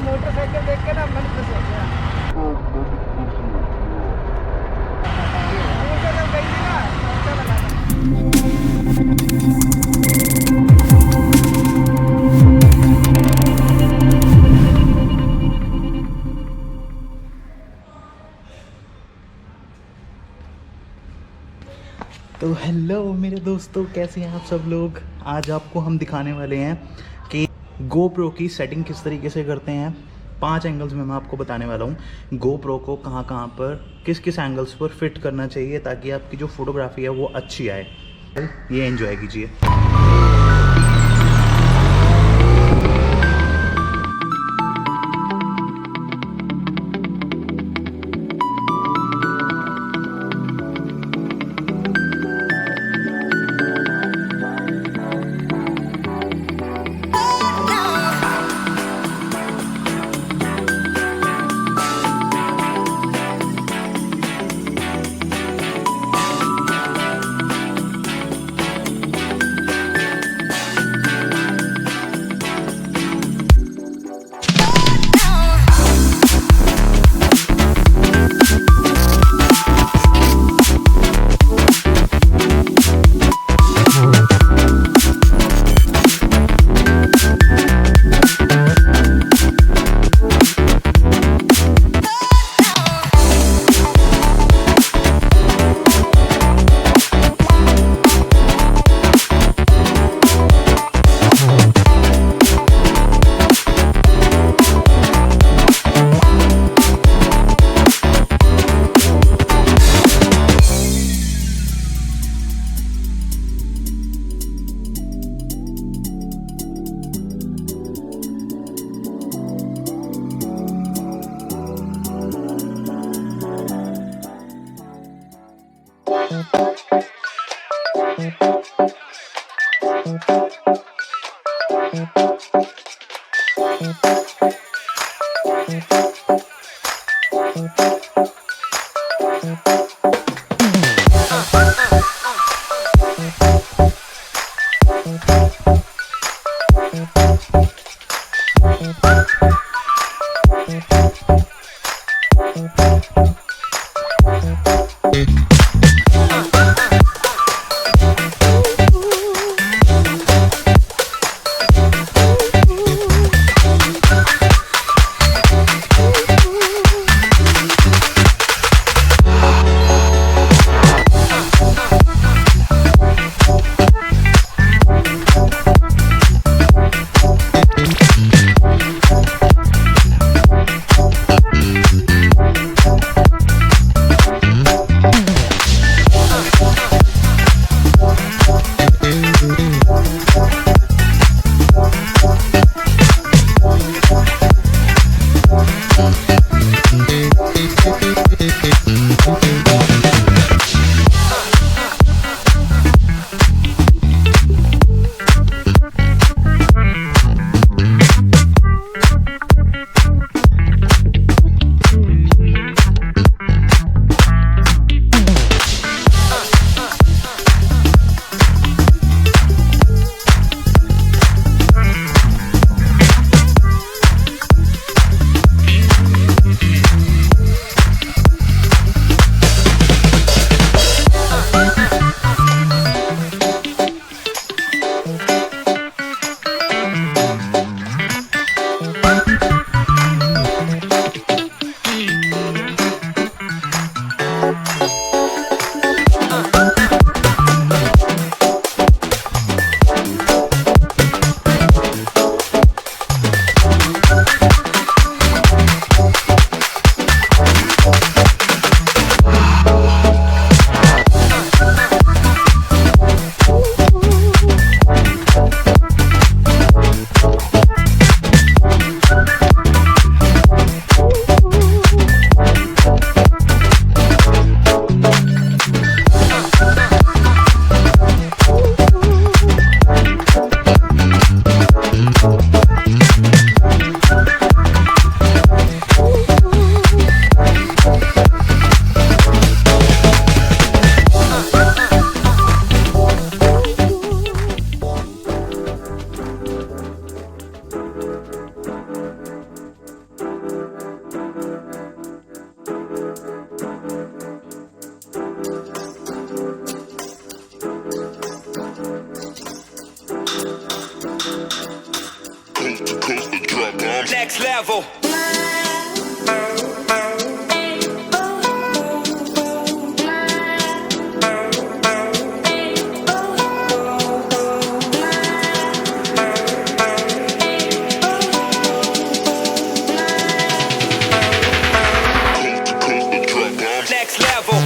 Motorcycle देख के ना मन खुश हो गया। जब गई थी ना अच्छा लगा था। तो हेलो मेरे दोस्तों, कैसे हैं आप सब लोग। आज आपको हम दिखाने वाले हैं कि GoPro की सेटिंग किस तरीके से करते हैं। 5 एंगल्स में मैं आपको बताने वाला हूँ GoPro को कहाँ कहाँ पर किस किस एंगल्स पर फिट करना चाहिए ताकि आपकी जो फोटोग्राफी है वो अच्छी आए। ये एंजॉय कीजिए। level. Next level.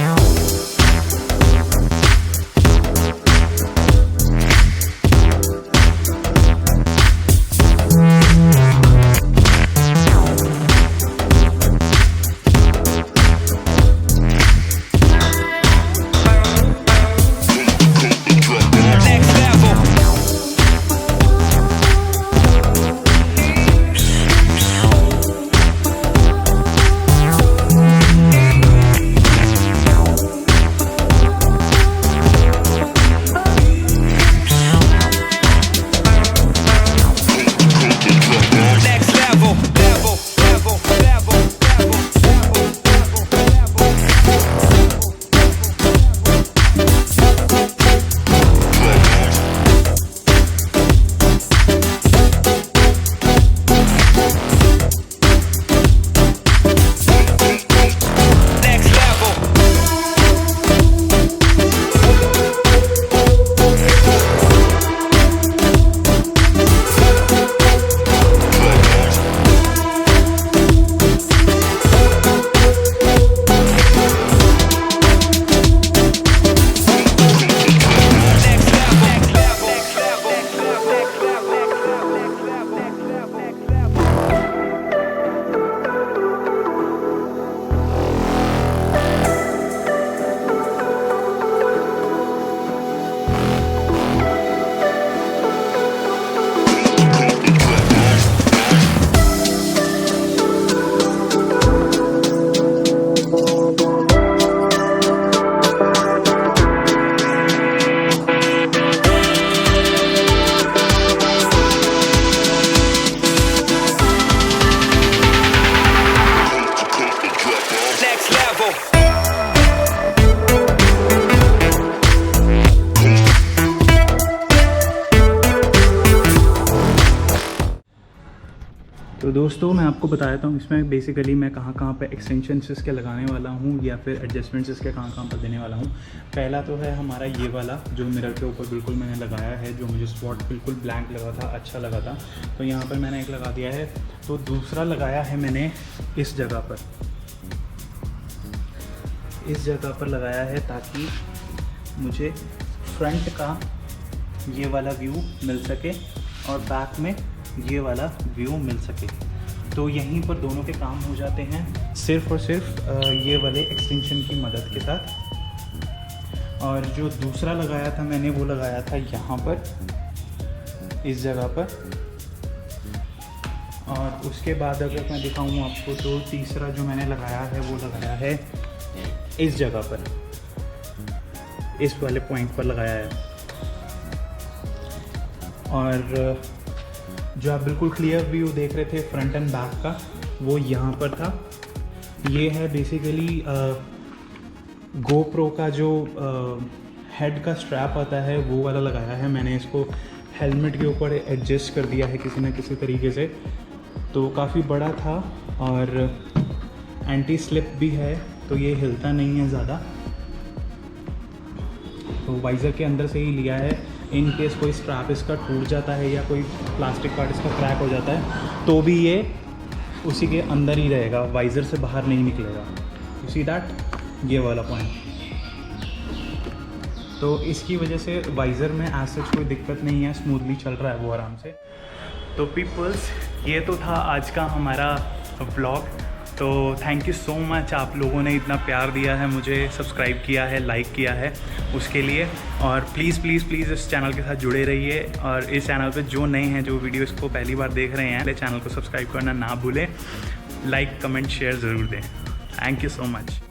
तो दोस्तों मैं आपको बता देता हूँ इसमें बेसिकली मैं कहाँ पे एक्सटेंशंस इसके लगाने वाला हूँ या फिर एडजस्टमेंट्स इसके कहाँ पर देने वाला हूँ। पहला तो है हमारा ये वाला जो मिरर के ऊपर बिल्कुल मैंने लगाया है, जो मुझे स्पॉट बिल्कुल ब्लैंक लगा था, अच्छा लगा था, तो यहाँ पर मैंने एक लगा दिया है। तो दूसरा लगाया है मैंने इस जगह पर लगाया है ताकि मुझे फ्रंट का ये वाला व्यू मिल सके और बैक में ये वाला व्यू मिल सके। तो यहीं पर दोनों के काम हो जाते हैं सिर्फ़ और सिर्फ ये वाले एक्सटेंशन की मदद के साथ। और जो दूसरा लगाया था मैंने वो लगाया था यहाँ पर, इस जगह पर। और उसके बाद अगर मैं दिखाऊँ आपको तो तीसरा जो मैंने लगाया है वो लगाया है इस जगह पर, इस वाले पॉइंट पर लगाया है। और जो आप बिल्कुल क्लियर व्यू देख रहे थे फ्रंट एंड बैक का, वो यहाँ पर था। ये है बेसिकली गोप्रो का जो हेड का स्ट्रैप आता है वो वाला लगाया है मैंने। इसको हेलमेट के ऊपर एडजस्ट कर दिया है किसी न किसी तरीके से, तो काफ़ी बड़ा था और एंटी स्लिप भी है, तो ये हिलता नहीं है ज़्यादा। तो वाइज़र के अंदर से ही लिया है। इन केस कोई स्ट्रैप इसका टूट जाता है या कोई प्लास्टिक पार्ट इसका क्रैक हो जाता है तो भी ये उसी के अंदर ही रहेगा, वाइज़र से बाहर नहीं निकलेगा। यू सी दैट, ये वाला पॉइंट। तो इसकी वजह से वाइज़र में एज सच कोई दिक्कत नहीं है, स्मूथली चल रहा है वो आराम से। तो पीपल्स, ये तो था आज का हमारा व्लॉग। तो थैंक यू सो मच, आप लोगों ने इतना प्यार दिया है मुझे, सब्सक्राइब किया है, लाइक किया है, उसके लिए। और प्लीज़ प्लीज़ प्लीज़ इस चैनल के साथ जुड़े रहिए। और इस चैनल पे जो नए हैं, जो वीडियोस को पहली बार देख रहे हैं, चैनल को सब्सक्राइब करना ना भूलें। लाइक कमेंट शेयर ज़रूर दें। Thank you so much.